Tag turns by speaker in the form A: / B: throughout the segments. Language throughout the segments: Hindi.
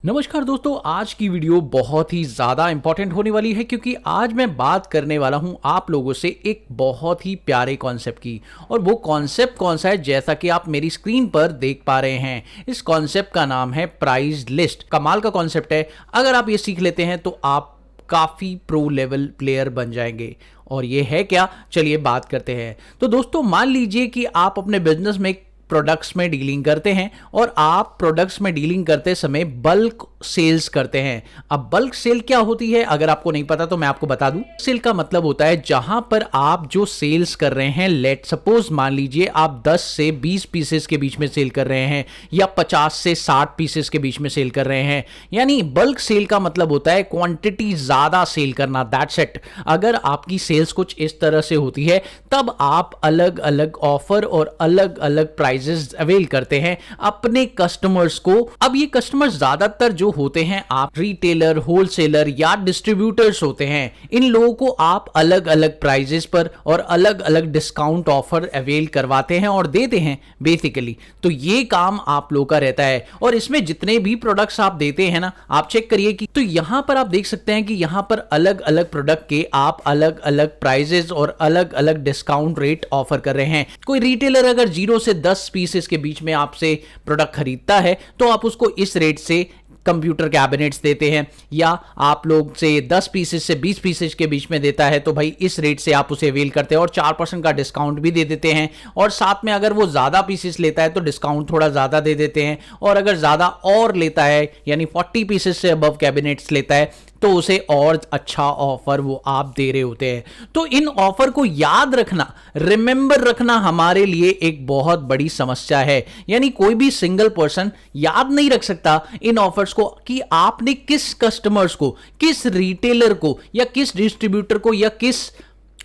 A: नमस्कार दोस्तों, आज की वीडियो बहुत ही ज़्यादा इंपॉर्टेंट होने वाली है क्योंकि आज मैं बात करने वाला हूं आप लोगों से एक बहुत ही प्यारे कॉन्सेप्ट की। और वो कॉन्सेप्ट कौन सा है, जैसा कि आप मेरी स्क्रीन पर देख पा रहे हैं। इस कॉन्सेप्ट का नाम है प्राइस लिस्ट। कमाल का कॉन्सेप्ट है। अगर आप ये सीख लेते हैं तो आप काफ़ी प्रो लेवल प्लेयर बन जाएंगे। और ये है क्या, चलिए बात करते हैं। तो दोस्तों, मान लीजिए कि आप अपने बिजनेस में प्रोडक्ट्स में डीलिंग करते हैं और आप प्रोडक्ट्स में डीलिंग करते समय बल्क सेल्स करते हैं। अब बल्क सेल क्या होती है, अगर आपको नहीं पता तो मैं आपको बता दूं। सेल का मतलब होता है जहां पर आप जो सेल्स कर रहे हैं, लेट सपोज मान लीजिए आप 10 से 20 पीसेस के बीच में सेल कर रहे हैं या 50 से 60 पीसेस के बीच में सेल कर रहे हैं। यानी बल्क सेल का मतलब होता है क्वांटिटी ज्यादा सेल करना, दैट्स इट। अगर आपकी सेल्स कुछ इस तरह से होती है तब आप अलग अलग ऑफर और अलग अलग प्राइस अवेल करते हैं अपने कस्टमर्स को। अब ये कस्टमर्स ज्यादातर जो होते हैं, आप रिटेलर, होलसेलर या डिस्ट्रीब्यूटर्स होते हैं, इन लोगों को आप अलग अलग प्राइजेस पर और अलग अलग डिस्काउंट ऑफर अवेल करवाते हैं और देते हैं बेसिकली। तो ये काम आप लोगों का रहता है। और इसमें जितने भी प्रोडक्ट्स आप देते हैं ना, आप चेक करिए कि तो यहां पर आप देख सकते हैं कि यहां पर अलग अलग प्रोडक्ट के आप अलग अलग प्राइजेस और अलग अलग डिस्काउंट रेट ऑफर कर रहे हैं। कोई रिटेलर अगर 0 से 10 पीसेस के बीच में आपसे प्रोडक्ट खरीदता है तो आप उसको इस रेट से कंप्यूटर कैबिनेट्स देते हैं, या आप लोग से 10 पीसेस से 20 पीसेस के बीच में देता है तो भाई इस रेट से आप उसे अवेल करते हैं और 4% का डिस्काउंट भी दे देते हैं। और साथ में अगर वो ज़्यादा पीसेस लेता है तो डिस्काउंट थोड़ा ज़्यादा दे देते हैं। और अगर ज़्यादा और लेता है, यानी 40 पीसेस से अबव कैबिनेट्स लेता है, तो उसे और अच्छा ऑफर वो आप दे रहे होते हैं। तो इन ऑफर को याद रखना, रिमेंबर रखना हमारे लिए एक बहुत बड़ी समस्या है। यानी कोई भी सिंगल पर्सन याद नहीं रख सकता इन ऑफर्स को कि आपने किस कस्टमर्स को, किस रिटेलर को या किस डिस्ट्रीब्यूटर को या किस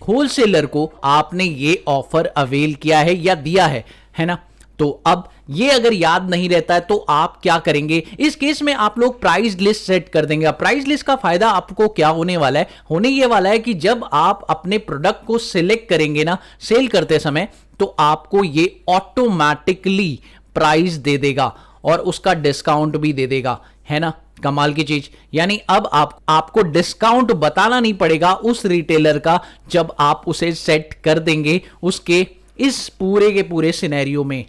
A: होलसेलर को आपने ये ऑफर अवेल किया है या दिया है ना। तो अब ये अगर याद नहीं रहता है तो आप क्या करेंगे, इस केस में आप लोग प्राइस लिस्ट सेट कर देंगे। प्राइस लिस्ट का फायदा आपको क्या होने वाला है, होने ये वाला है कि जब आप अपने प्रोडक्ट को सिलेक्ट करेंगे ना सेल करते समय, तो आपको ये ऑटोमेटिकली प्राइस दे देगा और उसका डिस्काउंट भी दे देगा, है ना। कमाल की चीज। यानी अब आपको डिस्काउंट बताना नहीं पड़ेगा उस रिटेलर का, जब आप उसे सेट कर देंगे उसके इस पूरे के पूरे सिनेरियो में।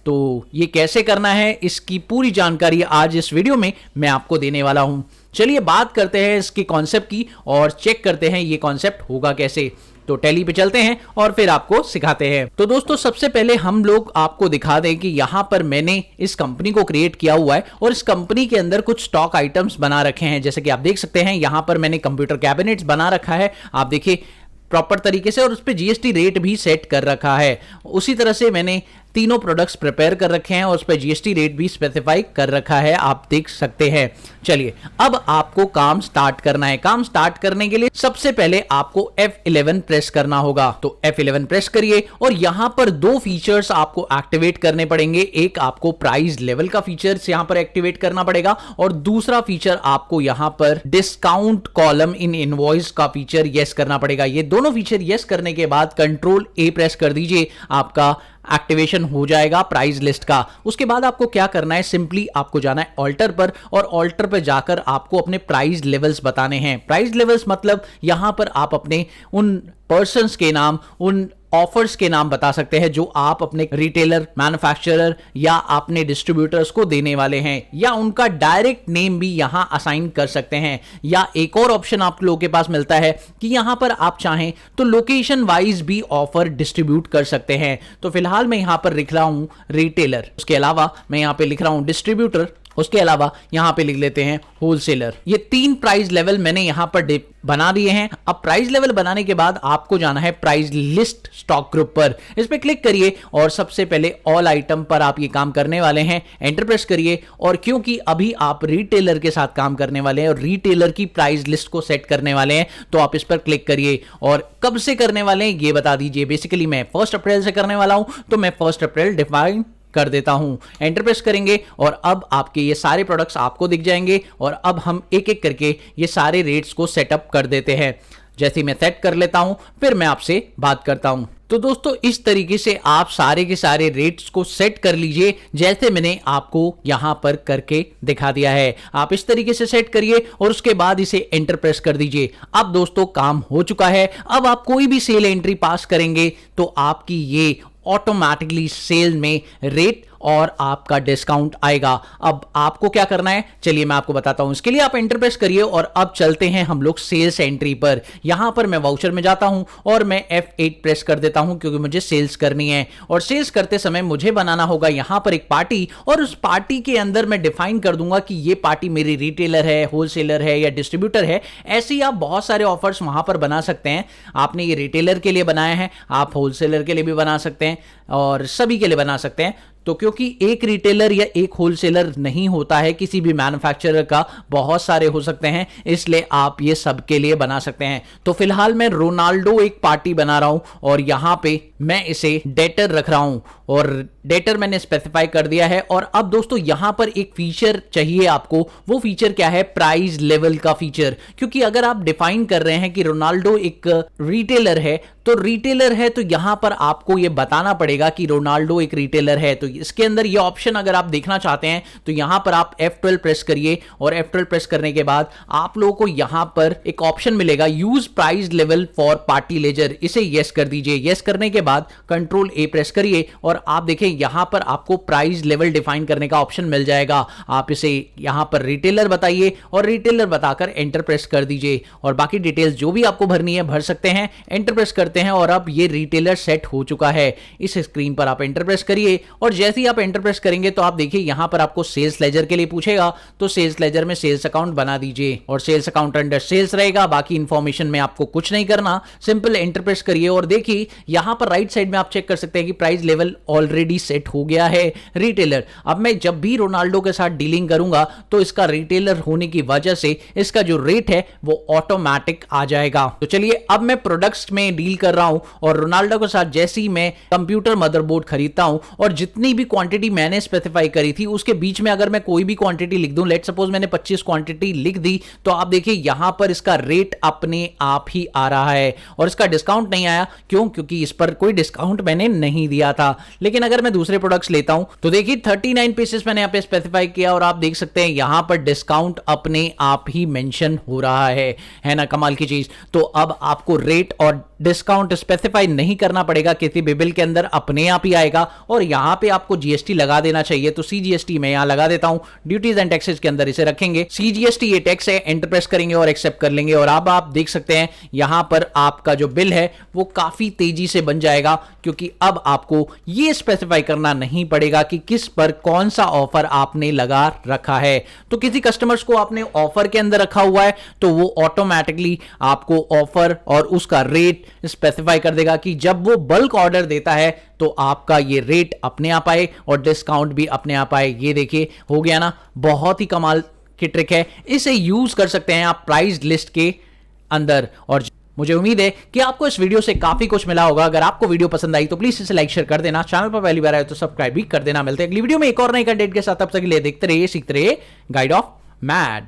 A: तो ये कैसे करना है, इसकी पूरी जानकारी आज इस वीडियो में मैं आपको देने वाला हूं। चलिए बात करते हैं इसके कॉन्सेप्ट की और चेक करते हैं ये कॉन्सेप्ट होगा कैसे। तो टैली पे चलते हैं और फिर आपको सिखाते हैं। तो दोस्तों, सबसे पहले हम लोग आपको दिखा दें कि यहां पर मैंने इस कंपनी को क्रिएट किया हुआ है और इस कंपनी के अंदर कुछ स्टॉक आइटम्स बना रखे हैं। जैसे कि आप देख सकते हैं यहां पर मैंने कंप्यूटर कैबिनेट्स बना रखा है, आप देखिए प्रॉपर तरीके से, और उस पर जीएसटी रेट भी सेट कर रखा है। उसी तरह से मैंने तीनों प्रोडक्ट्स प्रिपेयर कर रखे हैं और उस पर जीएसटी रेट भी स्पेसिफाई कर रखा है, आप देख सकते हैं। चलिए अब आपको काम स्टार्ट करना है। काम स्टार्ट करने के लिए सबसे पहले आपको F11 प्रेस करना होगा। तो F11 प्रेस करिए और यहां पर दो फीचर्स आपको एक्टिवेट करने पड़ेंगे। एक आपको प्राइस लेवल का फीचर्स यहां पर एक्टिवेट करना पड़ेगा और दूसरा फीचर आपको यहां पर डिस्काउंट कॉलम इन इनवॉइस का फीचर यस करना पड़ेगा। ये दोनों फीचर यस करने के बाद कंट्रोल A प्रेस कर दीजिए, आपका एक्टिवेशन हो जाएगा प्राइस लिस्ट का। उसके बाद आपको क्या करना है, सिंपली आपको जाना है ऑल्टर पर और ऑल्टर पर जाकर आपको अपने प्राइस लेवल्स बताने हैं। प्राइस लेवल्स मतलब यहां पर आप अपने उन पर्सन्स के नाम, उन ऑफर्स के नाम बता सकते हैं जो आप अपने रिटेलर, मैन्युफैक्चरर या अपने डिस्ट्रीब्यूटर्स को देने वाले हैं, या उनका डायरेक्ट नेम भी यहां असाइन कर सकते हैं। या एक और ऑप्शन आप लोगों के पास मिलता है कि यहां पर आप चाहें तो लोकेशन वाइज भी ऑफर डिस्ट्रीब्यूट कर सकते हैं। तो फिलहाल मैं यहां पर लिख रहा हूं रिटेलर, उसके अलावा मैं यहां पे लिख रहा हूं डिस्ट्रीब्यूटर, उसके अलावा यहां पे लिख लेते हैं होलसेलर। ये 3 प्राइस लेवल मैंने यहां पर बना दिए हैं। अब प्राइस लेवल बनाने के बाद आपको जाना है प्राइस लिस्ट स्टॉक ग्रुप पर। इस पे क्लिक करिए और सबसे पहले ऑल आइटम पर आप ये काम करने वाले हैं, एंटर प्रेस करिए। और क्योंकि अभी आप रिटेलर के साथ काम करने वाले हैं और रिटेलर की प्राइस लिस्ट को सेट करने वाले हैं, तो आप इस पर क्लिक करिए। और कब से करने वाले हैं ये बता दीजिए। बेसिकली मैं 1 अप्रैल से करने वाला हूं, तो मैं 1 अप्रैल डिफाइन कर देता हूं। एंटर प्रेस करेंगे और अब आपके ये सारे प्रोडक्ट्स आपको दिख जाएंगे। और अब हम एक एक करके ये सारे रेट्स को सेटअप कर देते हैं। जैसे मैं सेट कर लेता हूं फिर मैं आपसे बात करता हूं। तो दोस्तों इस तरीके से आप सारे के सारे रेट्स को सेट कर लीजिए, जैसे मैंने आपको यहां पर करके दिखा दिया है। आप इस तरीके से सेट करिए और उसके बाद इसे एंटर प्रेस कर दीजिए। अब दोस्तों काम हो चुका है। अब आप कोई भी सेल एंट्री पास करेंगे तो आपकी ये ऑटोमेटिकली सेल में रेट और आपका डिस्काउंट आएगा। अब आपको क्या करना है, चलिए मैं आपको बताता हूं। इसके लिए आप एंटर प्रेस करिए और अब चलते हैं हम लोग सेल्स एंट्री पर। यहां पर मैं वाउचर में जाता हूं और मैं F8 प्रेस कर देता हूं, क्योंकि मुझे सेल्स करनी है। और सेल्स करते समय मुझे बनाना होगा यहां पर एक पार्टी, और उस पार्टी के अंदर मैं डिफाइन कर दूंगा कि ये पार्टी मेरी रिटेलर है, होलसेलर है या डिस्ट्रीब्यूटर है। ऐसे ही आप बहुत सारे ऑफर्स वहां पर बना सकते हैं। आपने ये रिटेलर के लिए बनाया है, आप होलसेलर के लिए भी बना सकते हैं और सभी के लिए बना सकते हैं। तो क्योंकि एक रिटेलर या एक होलसेलर नहीं होता है किसी भी मैन्युफैक्चरर का, बहुत सारे हो सकते हैं, इसलिए आप ये सबके लिए बना सकते हैं। तो फिलहाल मैं रोनाल्डो एक पार्टी बना रहा हूं और यहां पे मैं इसे डेटर रख रहा हूं और डेटर मैंने स्पेसिफाई कर दिया है। और अब दोस्तों यहां पर एक फीचर चाहिए आपको। वो फीचर क्या है, प्राइस लेवल का फीचर। क्योंकि अगर आप डिफाइन कर रहे हैं कि रोनाल्डो एक रिटेलर है, तो रिटेलर है तो यहां पर आपको यह बताना पड़ेगा कि रोनाल्डो एक रिटेलर है। तो इसके अंदर ये ऑप्शन अगर आप देखना चाहते हैं तो यहां पर आप F12 प्रेस करिए और F12 प्रेस करने के बाद आप लोगों को यहां पर एक ऑप्शन मिलेगा, use price level for party laser. इसे यस कर दीजिए। यस करने के बाद कंट्रोल A प्रेस करिए और आप देखें यहां पर आपको प्राइस लेवल डिफाइन करने का ऑप्शन मिल जाएगा। आप इसे यहां पर रिटेलर बताइए और रिटेलर बताकर एंटर प्रेस कर दीजिए और बाकी डिटेल्स जो भी आपको भरनी है भर सकते हैं। एंटर प्रेस करते हैं और अब ये रिटेलर सेट हो चुका है। इस स्क्रीन पर आप एंटर प्रेस करिए और जैसे ही आप एंटर प्रेस करेंगे तो आप देखिए यहां पर आपको सेल्स लेजर के लिए पूछेगा, तो सेल्स लेजर में सेल्स अकाउंट बना दीजिए और सेल्स अकाउंट अंडर सेल्स रहेगा। बाकी इंफॉर्मेशन में आपको कुछ नहीं करना, सिंपल एंटर प्रेस करिए और देखिए यहां पर राइट साइड में आप चेक कर सकते हैं कि प्राइस लेवल ऑलरेडी सेट हो गया है, रिटेलर। अब मैं जब भी रोनाल्डो के साथ डीलिंग करूंगा तो इसका रिटेलर होने की वजह से इसका जो रेट है वो ऑटोमेटिक आ जाएगा। तो चलिए अब मैं प्रोडक्ट्स में डील कर रहा हूं और रोनाल्डो के साथ जैसे ही मैं कंप्यूटर मदरबोर्ड खरीदता हूं और जितनी भी क्वांटिटी मैंने स्पेसिफाई करी थी उसके बीच में अगर मैं कोई भी क्वांटिटी लिख दूं, लेट सपोज मैंने 25 क्वांटिटी लिख दी, तो आप देखिए यहां पर इसका रेट अपने आप ही आ रहा है और इसका डिस्काउंट नहीं आया। क्यों? क्योंकि इस पर कोई डिस्काउंट मैंने नहीं दिया था। लेकिन अगर मैं दूसरे प्रोडक्ट्स लेता हूं तो देखिए 39 पीसेस मैंने यहां पे स्पेसिफाई किया और आप देख सकते हैं यहां पर डिस्काउंट अपने आप ही मेंशन हो रहा है ना कमाल की चीज। तो अब आपको रेट और डिस्काउंट स्पेसिफाई नहीं करना पड़ेगा, किसी भी बिल के अंदर अपने आप ही आएगा। और यहां पे आपको जीएसटी लगा देना चाहिए, तो सीजीएसटी मैं यहां लगा देता हूं। ड्यूटीज एंड टैक्सेस के अंदर इसे रखेंगे, सीजीएसटी ये टैक्स है, एंटर प्रेस करेंगे और एक्सेप्ट कर लेंगे। और अब आप देख सकते हैं यहां पर आपका जो बिल है वो काफी तेजी से बन जाएगा, क्योंकि अब आपको ये स्पेसिफाई करना नहीं पड़ेगा कि किस पर कौन सा ऑफर आपने लगा रखा है। तो किसी कस्टमर्स को आपने ऑफर के अंदर रखा हुआ है तो वो ऑटोमेटिकली आपको ऑफर और उसका रेट स्पेसिफाई कर देगा कि जब वो बल्क ऑर्डर देता है तो आपका ये रेट अपने आप आए और डिस्काउंट भी अपने आप आए। ये देखिए हो गया ना, बहुत ही कमाल की ट्रिक है। इसे यूज कर सकते हैं आप प्राइस लिस्ट के अंदर। और मुझे उम्मीद है कि आपको इस वीडियो से काफी कुछ मिला होगा। अगर आपको वीडियो पसंद आई तो प्लीज इसे लाइक शेयर कर देना, चैनल पर पहली बार आए तो सब्सक्राइब भी कर देना। मिलते हैं अगली वीडियो में एक और नई कंटेंट के साथ, तब तक के लिए देखते रहिए, सीखते रहिए गाइड ऑफ मैड।